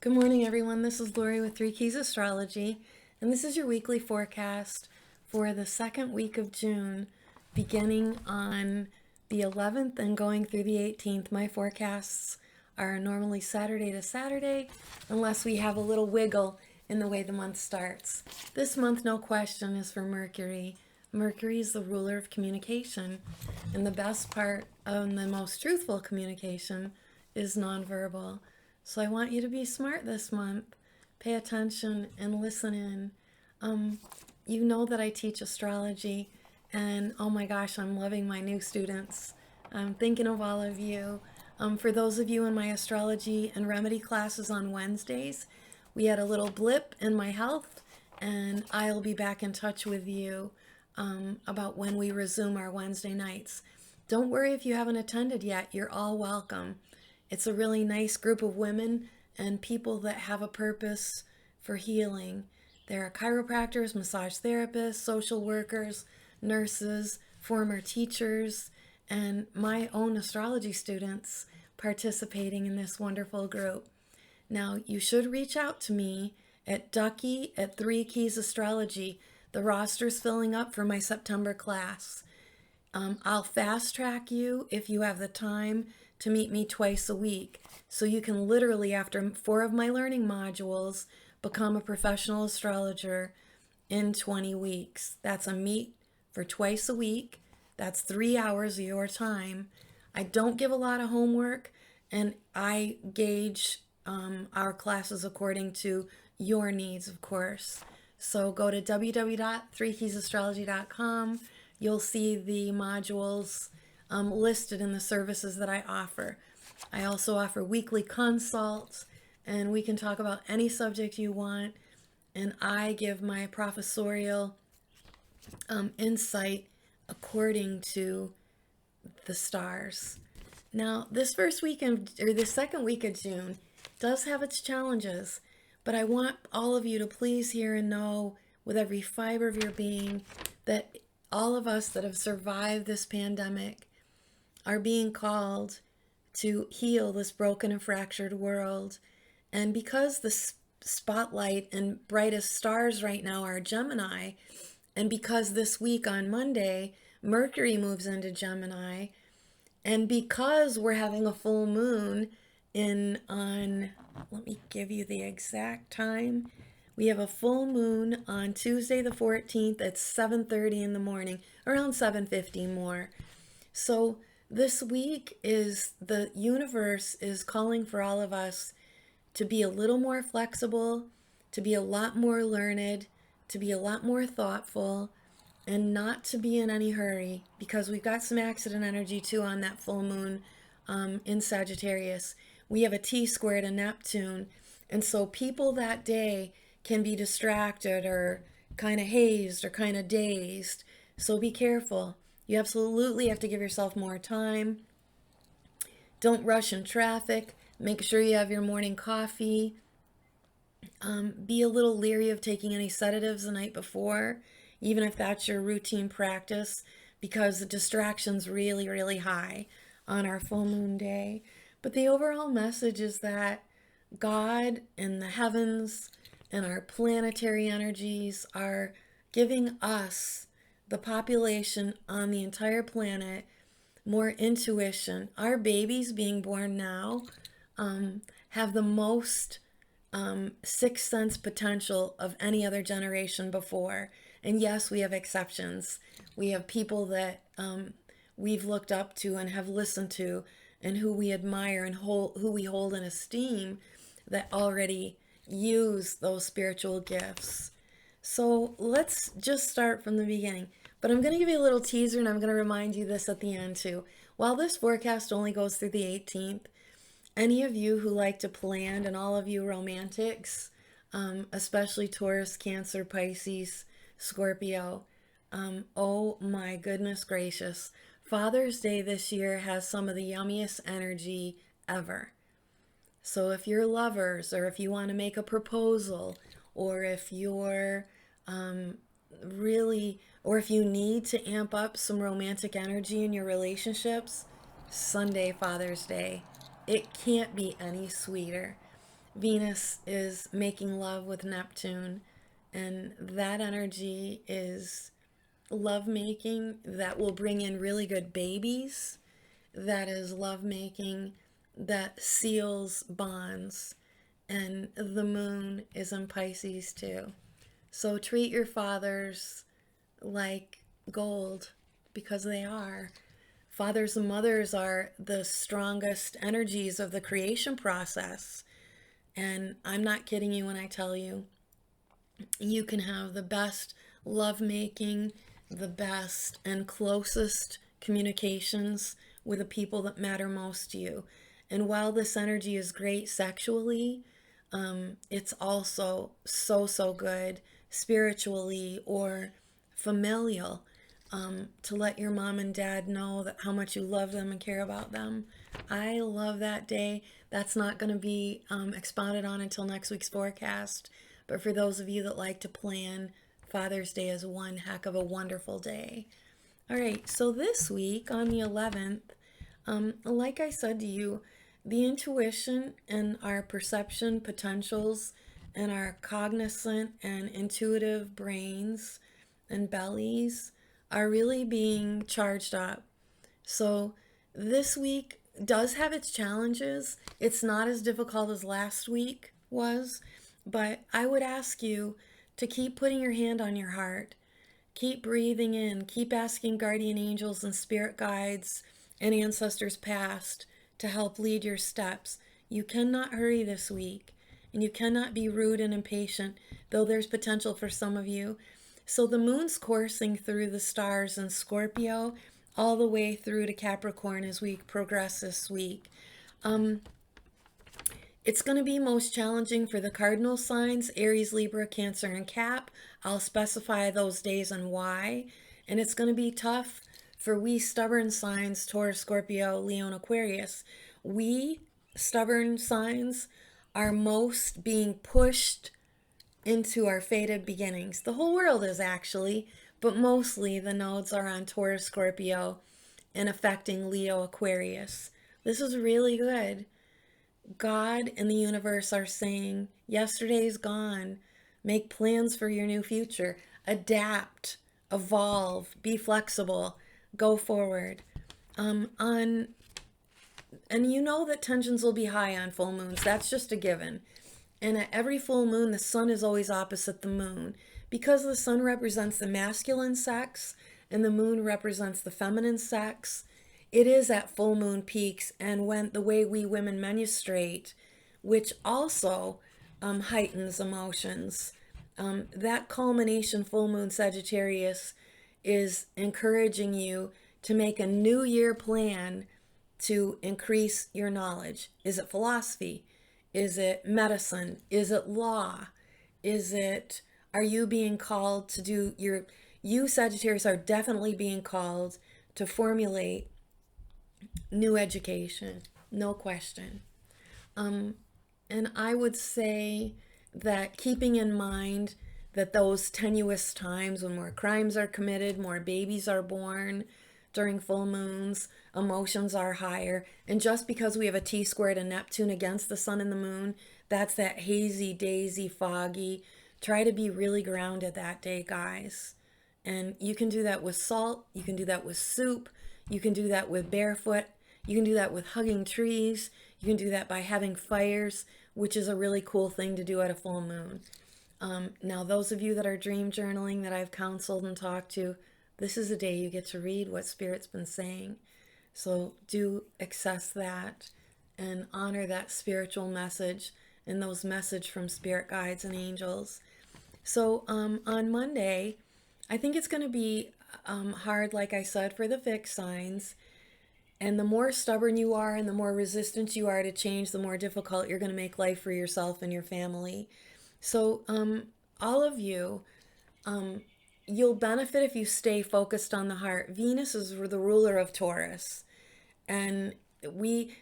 Good morning, everyone. This is Lori with Three Keys Astrology, and this is your weekly forecast for the second week of June, beginning on the 11th and going through the 18th. My forecasts are normally Saturday to Saturday, unless we have a little wiggle in the way the month starts. This month, no question, is for Mercury. Mercury is the ruler of communication, and the best part and the most truthful communication is nonverbal. So I want you to be smart this month. Pay attention and listen in. You know that I teach astrology, and oh my gosh, I'm loving my new students. I'm thinking of all of you. For those of you in my astrology and remedy classes on Wednesdays, we had a little blip in my health, and I'll be back in touch with you about when we resume our Wednesday nights. Don't worry if you haven't attended yet, you're all welcome. It's a really nice group of women and people that have a purpose for healing. There are chiropractors, massage therapists, social workers, nurses, former teachers, and my own astrology students participating in this wonderful group. Now, you should reach out to me at Ducky at Three Keys Astrology. The roster's filling up for my September class. I'll fast track you if you have the time to meet me twice a week. So you can literally, after 4 of my learning modules, become a professional astrologer in 20 weeks. That's a meet for twice a week. That's 3 hours of your time. I don't give a lot of homework, and I gauge our classes according to your needs, of course. So go to www.threekeysastrology.com. You'll see the modules listed in the services that I offer. I also offer weekly consults, and we can talk about any subject you want, and I give my professorial insight according to the stars. Now, this second week of June does have its challenges, but I want all of you to please hear and know with every fiber of your being that all of us that have survived this pandemic are being called to heal this broken and fractured world. And because the spotlight and brightest stars right now are Gemini, and because this week on Monday, Mercury moves into Gemini, and because we're having a full moon let me give you the exact time. We have a full moon on Tuesday the 14th at 7:30 in the morning, around 7:50 more. So this week the universe is calling for all of us to be a little more flexible, to be a lot more learned, to be a lot more thoughtful, and not to be in any hurry, because we've got some accident energy too on that full moon in Sagittarius. We have a T-square to Neptune, and so people that day can be distracted or kind of hazed or kind of dazed. So be careful. You absolutely have to give yourself more time. Don't rush in traffic. Make sure you have your morning coffee. Be a little leery of taking any sedatives the night before, even if that's your routine practice, because the distraction's really, really high on our full moon day. But the overall message is that God and the heavens and our planetary energies are giving us, the population on the entire planet, more intuition. Our babies being born now have the most sixth sense potential of any other generation before. And yes, we have exceptions. We have people that we've looked up to and have listened to, and who we admire and who we hold in esteem, that already use those spiritual gifts. So let's just start from the beginning. But I'm going to give you a little teaser, and I'm going to remind you this at the end too. While this forecast only goes through the 18th, any of you who like to plan, and all of you romantics, especially Taurus, Cancer, Pisces, Scorpio, oh my goodness gracious, Father's Day this year has some of the yummiest energy ever. So if you're lovers, or if you want to make a proposal, or if you're or if you need to amp up some romantic energy in your relationships, Sunday, Father's Day, it can't be any sweeter. Venus is making love with Neptune, and that energy is lovemaking that will bring in really good babies. That is lovemaking that seals bonds. And the moon is in Pisces too. So treat your fathers like gold because they are. Fathers and mothers are the strongest energies of the creation process. And I'm not kidding you when I tell you, you can have the best lovemaking, the best and closest communications with the people that matter most to you. And while this energy is great sexually, it's also so good spiritually or familial, to let your mom and dad know that how much you love them and care about them. I love that day. That's not going to be expounded on until next week's forecast. But for those of you that like to plan, Father's Day is one heck of a wonderful day. All right, so this week on the 11th, like I said to you, the intuition and our perception potentials and our cognizant and intuitive brains and bellies are really being charged up. So this week does have its challenges. It's not as difficult as last week was, but I would ask you to keep putting your hand on your heart. Keep breathing in. Keep asking guardian angels and spirit guides and ancestors past to help lead your steps. You cannot hurry this week, and you cannot be rude and impatient, though there's potential for some of you. So the moon's coursing through the stars in Scorpio all the way through to Capricorn as we progress this week. It's going to be most challenging for the cardinal signs, Aries, Libra, Cancer, and Cap. I'll specify those days and why. And it's going to be tough for we stubborn signs, Taurus, Scorpio, Leo, and Aquarius. We stubborn signs are most being pushed into our fated beginnings. The whole world is actually, but mostly the nodes are on Taurus, Scorpio, and affecting Leo, Aquarius. This is really good. God and the universe are saying, yesterday's gone. Make plans for your new future. Adapt, evolve, be flexible, go forward. And you know that tensions will be high on full moons. That's just a given. And at every full moon, the sun is always opposite the moon. Because the sun represents the masculine sex and the moon represents the feminine sex, it is at full moon peaks and when the way we women menstruate, which also heightens emotions. That culmination full moon Sagittarius is encouraging you to make a new year plan to increase your knowledge. Is it philosophy? Is it medicine? Is it law? Are you being called to do you Sagittarius are definitely being called to formulate new education, no question. And I would say that keeping in mind that those tenuous times when more crimes are committed, more babies are born during full moons, emotions are higher. And just because we have a T-squared and Neptune against the sun and the moon, that's that hazy, daisy, foggy. Try to be really grounded that day, guys. And you can do that with salt. You can do that with soup. You can do that with barefoot. You can do that with hugging trees. You can do that by having fires, which is a really cool thing to do at a full moon. Now, those of you that are dream journaling that I've counseled and talked to, this is a day you get to read what Spirit's been saying. So do access that and honor that spiritual message and those messages from spirit guides and angels. So on Monday, I think it's going to be hard, like I said, for the fixed signs. And the more stubborn you are and the more resistant you are to change, the more difficult you're going to make life for yourself and your family. So all of you, you'll benefit if you stay focused on the heart. Venus is the ruler of Taurus. And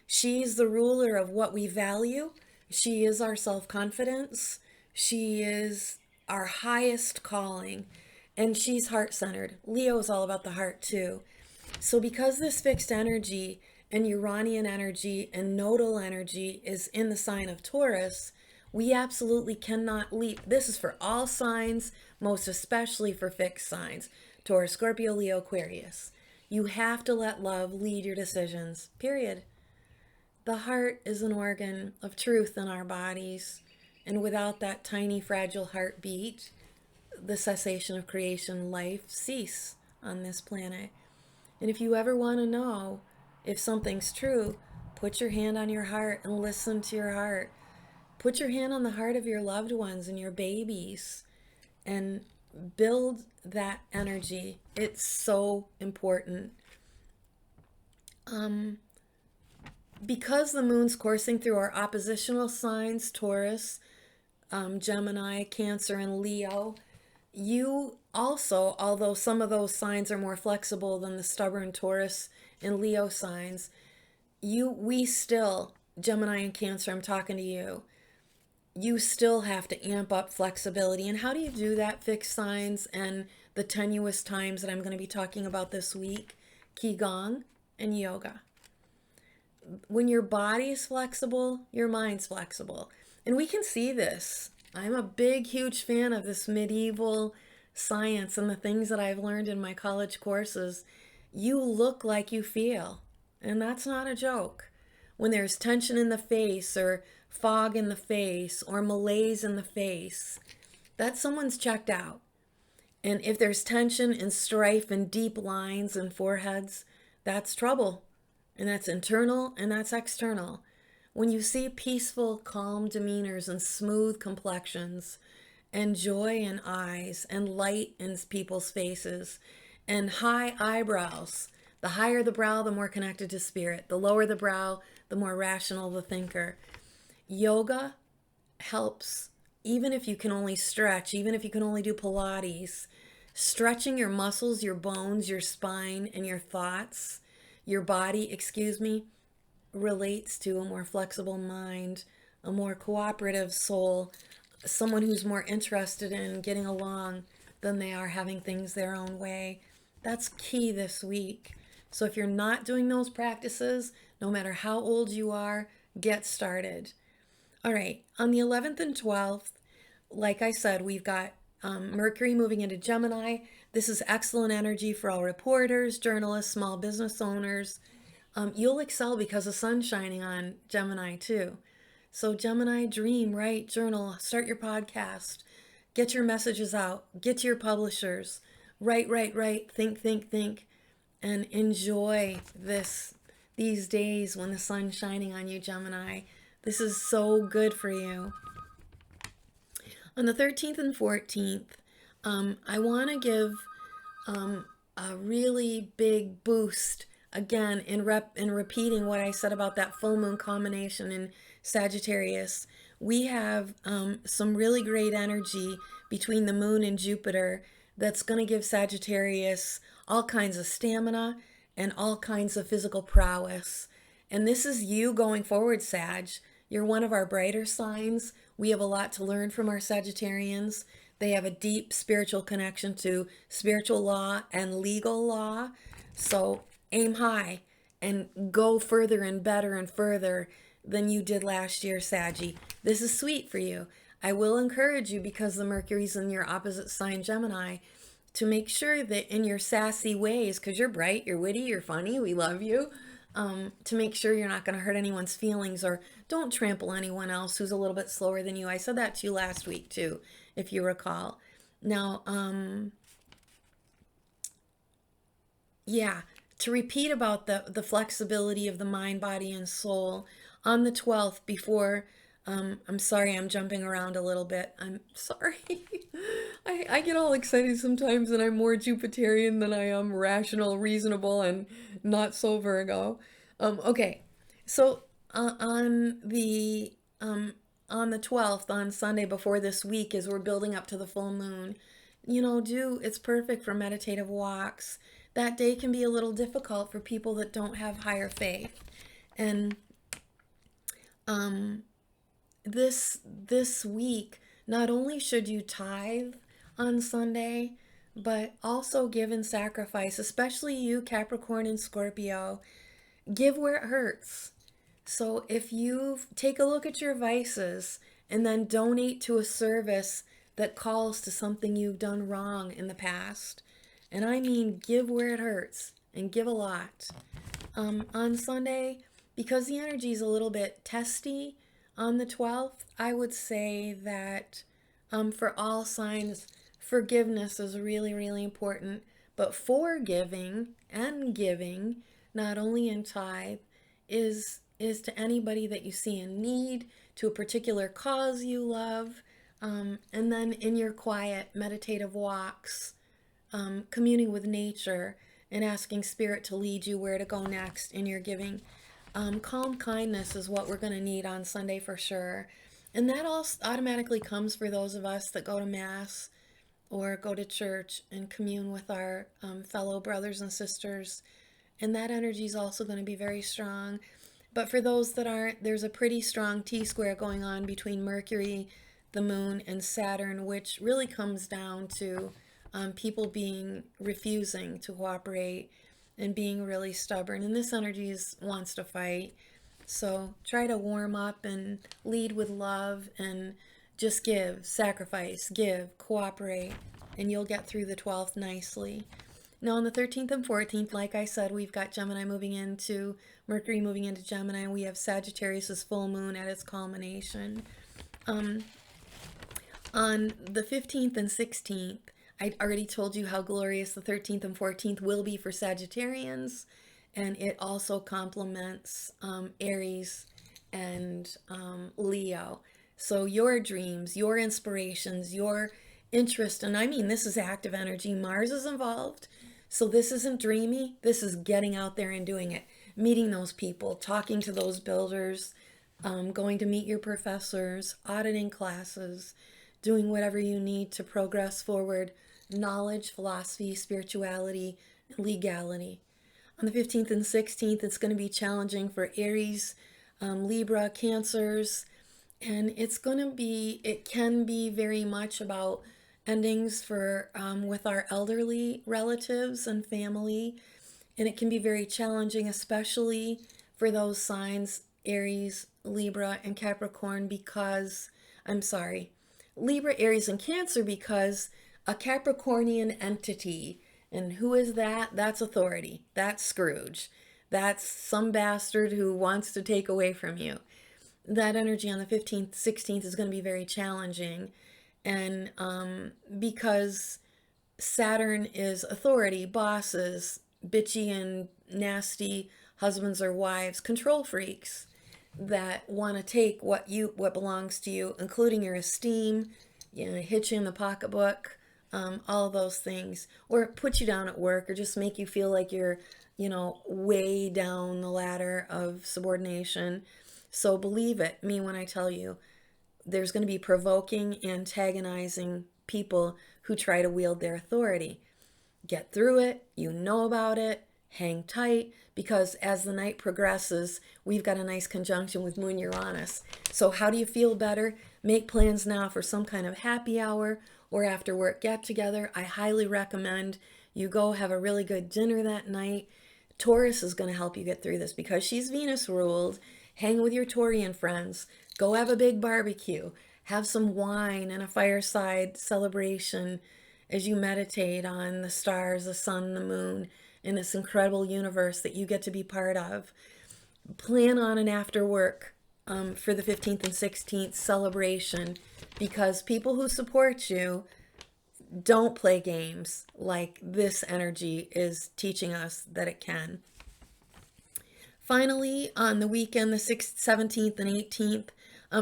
she's the ruler of what we value. She is our self-confidence. She is our highest calling. And she's heart-centered. Leo is all about the heart too. So because this fixed energy and Uranian energy and nodal energy is in the sign of Taurus, We absolutely cannot leap. This is for all signs, most especially for fixed signs. Taurus, Scorpio, Leo, Aquarius. You have to let love lead your decisions, period. The heart is an organ of truth in our bodies. And without that tiny, fragile heartbeat, the cessation of creation, life cease on this planet. And if you ever want to know if something's true, put your hand on your heart and listen to your heart. Put your hand on the heart of your loved ones and your babies and build that energy. It's so important. Because the moon's coursing through our oppositional signs, Taurus, Gemini, Cancer, and Leo, you also, although some of those signs are more flexible than the stubborn Taurus and Leo signs, we still, Gemini and Cancer, I'm talking to you, you still have to amp up flexibility. And how do you do that? Fixed signs and the tenuous times that I'm going to be talking about this week, Qigong and yoga. When your body is flexible, your mind's flexible. And we can see this. I'm a big, huge fan of this medieval science and the things that I've learned in my college courses. You look like you feel. And that's not a joke. When there's tension in the face or fog in the face or malaise in the face, that someone's checked out. And if there's tension and strife and deep lines and foreheads, that's trouble. And that's internal and that's external. When you see peaceful, calm demeanors and smooth complexions and joy in eyes and light in people's faces and high eyebrows, the higher the brow, the more connected to spirit. The lower the brow, the more rational the thinker. Yoga helps, even if you can only stretch, even if you can only do Pilates, stretching your muscles, your bones, your spine, and your thoughts, your body, relates to a more flexible mind, a more cooperative soul, someone who's more interested in getting along than they are having things their own way. That's key this week. So if you're not doing those practices, no matter how old you are, get started. All right, on the 11th and 12th, like I said, we've got Mercury moving into Gemini. This is excellent energy for all reporters, journalists, small business owners. You'll excel because the sun's shining on Gemini too. So Gemini, dream, write, journal, start your podcast, get your messages out, get to your publishers, write, think, and enjoy these days when the sun's shining on you, Gemini. This is so good for you. On the 13th and 14th, I want to give a really big boost again in repeating what I said about that full moon combination in Sagittarius. We have some really great energy between the moon and Jupiter that's going to give Sagittarius all kinds of stamina and all kinds of physical prowess. And this is you going forward, Sag. You're one of our brighter signs. We have a lot to learn from our Sagittarians. They have a deep spiritual connection to spiritual law and legal law. So aim high and go further and better and further than you did last year, Saggy. This is sweet for you. I will encourage you, because the Mercury's in your opposite sign, Gemini, to make sure that in your sassy ways, because you're bright, you're witty, you're funny, we love you, to make sure you're not going to hurt anyone's feelings or don't trample anyone else who's a little bit slower than you. I said that to you last week too, if you recall. Now, to repeat about the flexibility of the mind, body, and soul, on the 12th, before, I'm sorry, I'm jumping around a little bit. I'm sorry. I get all excited sometimes, and I'm more Jupiterian than I am rational, reasonable, and not so Virgo. Okay, so on the 12th, on Sunday before this week, as we're building up to the full moon, it's perfect for meditative walks. That day can be a little difficult for people that don't have higher faith. And this week, not only should you tithe on Sunday, but also give and sacrifice, especially you, Capricorn and Scorpio. Give where it hurts. So if you take a look at your vices and then donate to a service that calls to something you've done wrong in the past. And I mean, give where it hurts and give a lot. On Sunday, because the energy is a little bit testy on the 12th, I would say that for all signs, forgiveness is really, really important. But forgiving and giving, not only in tithe, is to anybody that you see in need, to a particular cause you love, and then in your quiet meditative walks, communing with nature and asking spirit to lead you where to go next in your giving. Calm kindness is what we're going to need on Sunday for sure. And that all automatically comes for those of us that go to Mass or go to church and commune with our fellow brothers and sisters. And that energy is also going to be very strong. But for those that aren't, there's a pretty strong T-square going on between Mercury, the moon, and Saturn, which really comes down to people refusing to cooperate and being really stubborn. And this energy wants to fight. So try to warm up and lead with love and just give, sacrifice, give, cooperate, and you'll get through the 12th nicely. Now on the 13th and 14th, like I said, we've got Mercury moving into Gemini. We have Sagittarius' full moon at its culmination. On the 15th and 16th, I already told you how glorious the 13th and 14th will be for Sagittarians, and it also complements Aries and Leo. So your dreams, your inspirations, your interest, and I mean this is active energy. Mars is involved, so this isn't dreamy. This is getting out there and doing it, meeting those people, talking to those builders, going to meet your professors, auditing classes, doing whatever you need to progress forward, knowledge, philosophy, spirituality, and legality. On the 15th and 16th, it's going to be challenging for Aries, Libra, Cancers, and it can be very much about endings for with our elderly relatives and family, and it can be very challenging, especially for those signs, Aries, Libra, and Capricorn, Libra, Aries, and Cancer, because a Capricornian entity, and who is that? That's authority. That's Scrooge. That's some bastard who wants to take away from you. That energy on the 15th, 16th is going to be very challenging. And because Saturn is authority, bosses, bitchy and nasty husbands or wives, control freaks that want to take what belongs to you, including your esteem, hit you in the pocketbook, all of those things, or put you down at work, or just make you feel like you're, way down the ladder of subordination. So believe me when I tell you, there's going to be provoking, antagonizing people who try to wield their authority. Get through it, you know about it, hang tight, because as the night progresses, we've got a nice conjunction with Moon Uranus. So how do you feel better? Make plans now for some kind of happy hour or after work get together. I highly recommend you go have a really good dinner that night. Taurus is going to help you get through this because she's Venus ruled. Hang with your Taurian friends. Go have a big barbecue. Have some wine and a fireside celebration as you meditate on the stars, the sun, the moon, in this incredible universe that you get to be part of. Plan on an after work for the 15th and 16th celebration, because people who support you don't play games like this energy is teaching us that it can. Finally, on the weekend, the 6th, 17th, and 18th,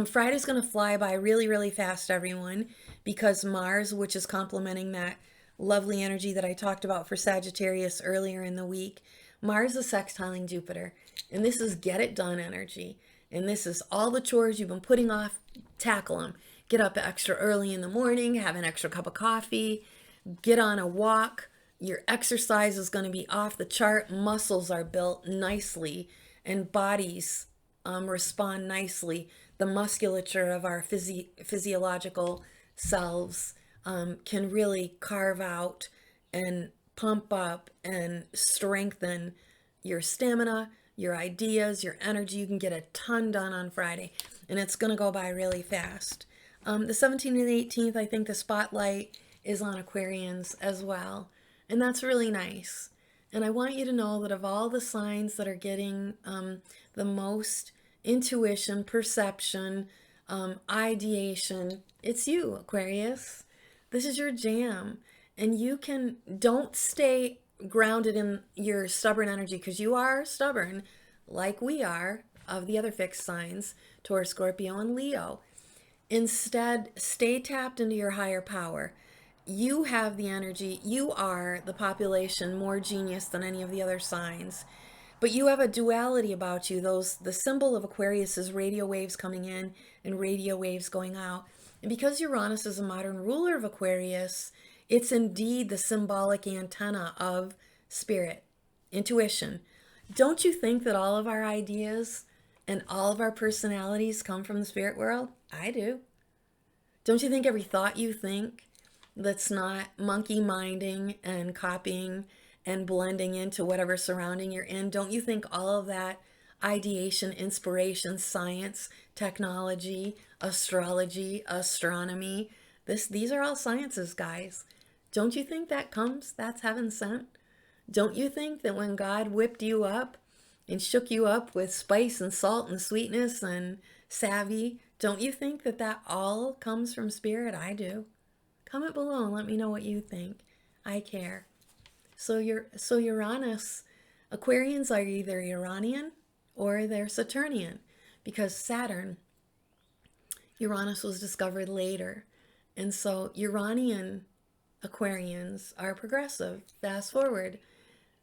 Friday's going to fly by really, really fast, everyone, because Mars, which is complementing that lovely energy that I talked about for Sagittarius earlier in the week, Mars is sextiling Jupiter, and this is get it done energy, and this is all the chores you've been putting off, tackle them. Get up extra early in the morning, have an extra cup of coffee, get on a walk. Your exercise is going to be off the chart. Muscles are built nicely and bodies respond nicely. The musculature of our physiological selves can really carve out and pump up and strengthen your stamina, your ideas, your energy. You can get a ton done on Friday. and it's going to go by really fast. The 17th and 18th, I think the spotlight is on Aquarians as well, and that's really nice. And I want you to know that of all the signs that are getting the most intuition, perception, ideation, it's you, Aquarius. This is your jam. And don't stay grounded in your stubborn energy, because you are stubborn, like we are, of the other fixed signs, Taurus, Scorpio, and Leo. Instead, stay tapped into your higher power. You have the energy. You are the population more genius than any of the other signs. But you have a duality about you. The symbol of Aquarius is radio waves coming in and radio waves going out. And because Uranus is a modern ruler of Aquarius, it's indeed the symbolic antenna of spirit, intuition. Don't you think that all of our ideas and all of our personalities come from the spirit world? I do. Don't you think every thought you think that's not monkey minding and copying and blending into whatever surrounding you're in, don't you think all of that ideation, inspiration, science, technology, astrology, astronomy, these are all sciences, guys. Don't you think that's heaven sent? Don't you think that when God whipped you up and shook you up with spice and salt and sweetness and savvy, don't you think that all comes from spirit? I do. Comment below and let me know what you think. I care. So Uranus, Aquarians are either Uranian or they're Saturnian, because Uranus was discovered later. And so Uranian Aquarians are progressive, fast forward,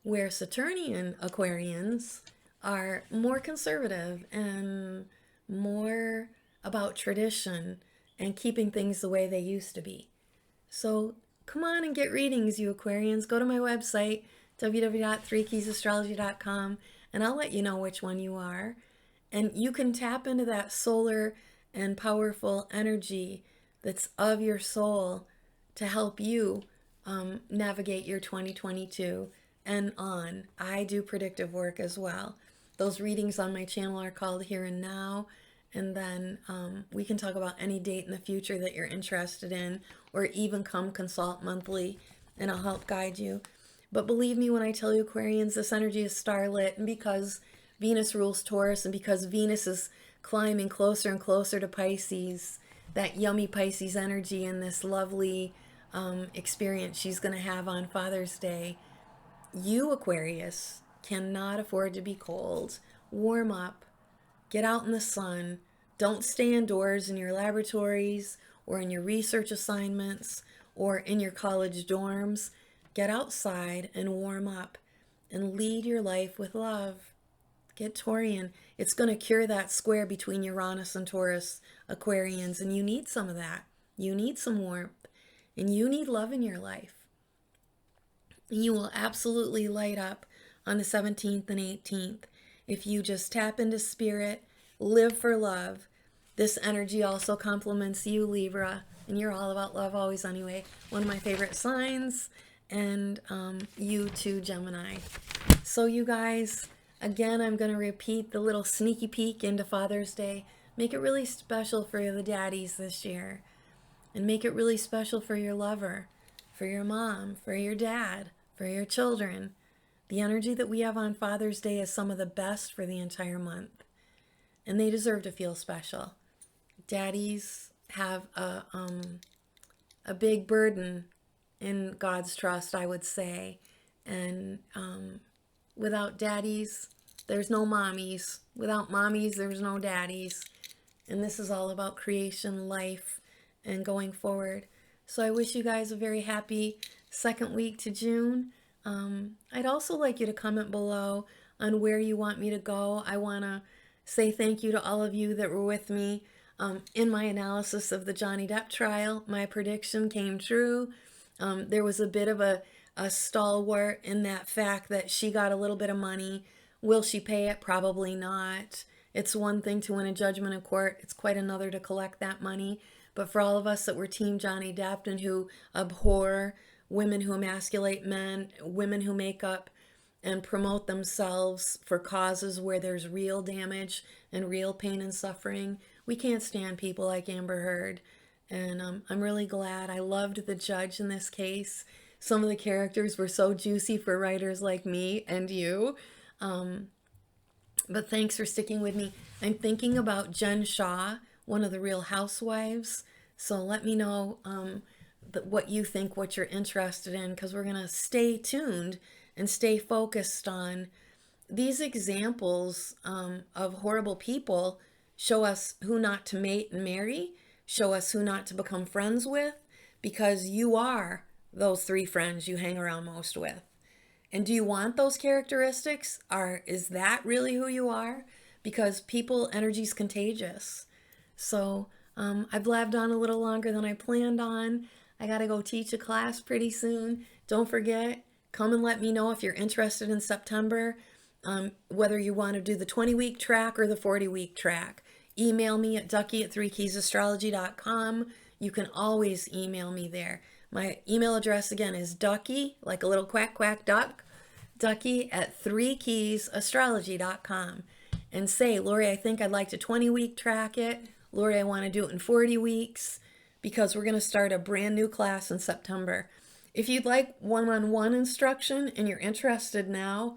where Saturnian Aquarians are more conservative and more about tradition and keeping things the way they used to be. So come on and get readings, you Aquarians. Go to my website, www.threekeysastrology.com, and I'll let you know which one you are. And you can tap into that solar and powerful energy that's of your soul to help you navigate your 2022 and on. I do predictive work as well. Those readings on my channel are called Here and Now. And then we can talk about any date in the future that you're interested in, or even come consult monthly and I'll help guide you. But believe me when I tell you, Aquarians, this energy is starlit, and because Venus rules Taurus and because Venus is climbing closer and closer to Pisces, that yummy Pisces energy and this lovely experience she's going to have on Father's Day, you, Aquarius, cannot afford to be cold. Warm up. Get out in the sun. Don't stay indoors in your laboratories or in your research assignments or in your college dorms. Get outside and warm up and lead your life with love. Get Taurian. It's going to cure that square between Uranus and Taurus Aquarians, and you need some of that. You need some warmth, and you need love in your life. You will absolutely light up on the 17th and 18th. If you just tap into spirit, live for love. This energy also complements you, Libra, and you're all about love always anyway. One of my favorite signs, and you too, Gemini. So you guys, again, I'm going to repeat the little sneaky peek into Father's Day. Make it really special for the daddies this year, and make it really special for your lover, for your mom, for your dad, for your children. The energy that we have on Father's Day is some of the best for the entire month, and they deserve to feel special. Daddies have a big burden in God's trust, I would say, and without daddies, there's no mommies. Without mommies, there's no daddies, and this is all about creation, life, and going forward. So I wish you guys a very happy second week to June. I'd also like you to comment below on where you want me to go. I want to say thank you to all of you that were with me in my analysis of the Johnny Depp trial. My prediction came true. There was a bit of a stalwart in that fact that she got a little bit of money. Will she pay it? Probably not. It's one thing to win a judgment in court. It's quite another to collect that money. But for all of us that were Team Johnny Depp and who abhor women who emasculate men, women who make up and promote themselves for causes where there's real damage and real pain and suffering, We can't stand people like Amber Heard. And I'm really glad. I loved the judge in this case. Some of the characters were so juicy for writers like me and you. But thanks for sticking with me. I'm thinking about Jen Shaw, one of the Real Housewives. So let me know what you think, what you're interested in, because we're going to stay tuned and stay focused on these examples of horrible people. Show us who not to mate and marry, show us who not to become friends with, because you are those three friends you hang around most with. And do you want those characteristics? Is that really who you are? Because people, energy's contagious. So I've blabbed on a little longer than I planned on. I got to go teach a class pretty soon. Don't forget, come and let me know if you're interested in September, whether you want to do the 20-week track or the 40-week track. Email me at ducky@3keysastrology.com. You can always email me there. My email address again is ducky, like a little quack quack duck, ducky@3keysastrology.com. And say, Lori, I think I'd like to 20-week track it. Lori, I want to do it in 40 weeks because we're going to start a brand new class in September. If you'd like one-on-one instruction and you're interested now,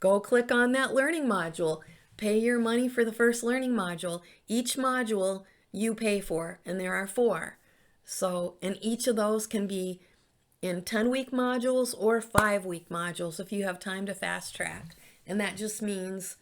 go click on that learning module. Pay your money for the first learning module. Each module you pay for, and there are 4. So, and each of those can be in 10-week modules or 5-week modules if you have time to fast track. And that just means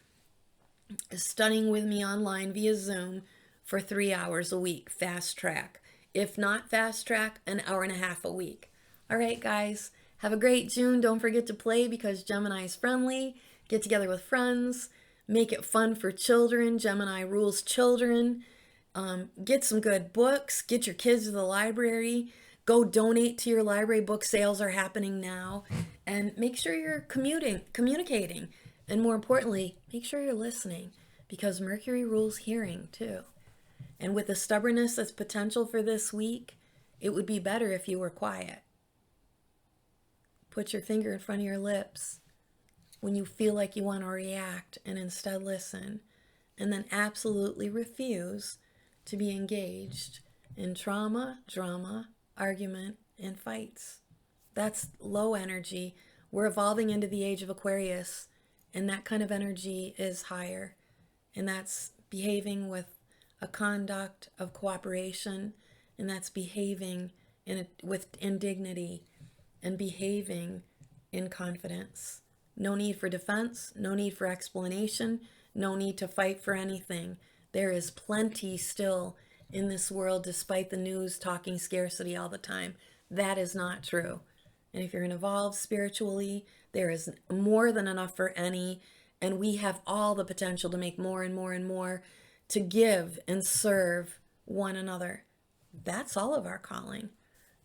studying with me online via Zoom for 3 hours a week, fast track. If not fast track, an hour and a half a week. All right, guys, have a great June. Don't forget to play because Gemini is friendly. Get together with friends. Make it fun for children. Gemini rules children. Get some good books. Get your kids to the library. Go donate to your library. Book sales are happening now. And make sure you're communicating. And more importantly, make sure you're listening because Mercury rules hearing too. And with the stubbornness that's potential for this week, it would be better if you were quiet. Put your finger in front of your lips when you feel like you want to react and instead listen. And then absolutely refuse to be engaged in trauma, drama, argument, and fights. That's low energy. We're evolving into the age of Aquarius, and that kind of energy is higher. And that's behaving with a conduct of cooperation, and that's behaving with dignity and behaving in confidence. No need for defense, no need for explanation, no need to fight for anything. There is plenty still in this world despite the news talking scarcity all the time. That is not true. And if you're going to evolve spiritually, there is more than enough for any, and we have all the potential to make more and more and more, to give and serve one another. That's all of our calling.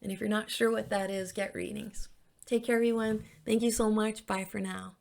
And if you're not sure what that is, get readings. Take care, everyone. Thank you so much. Bye for now.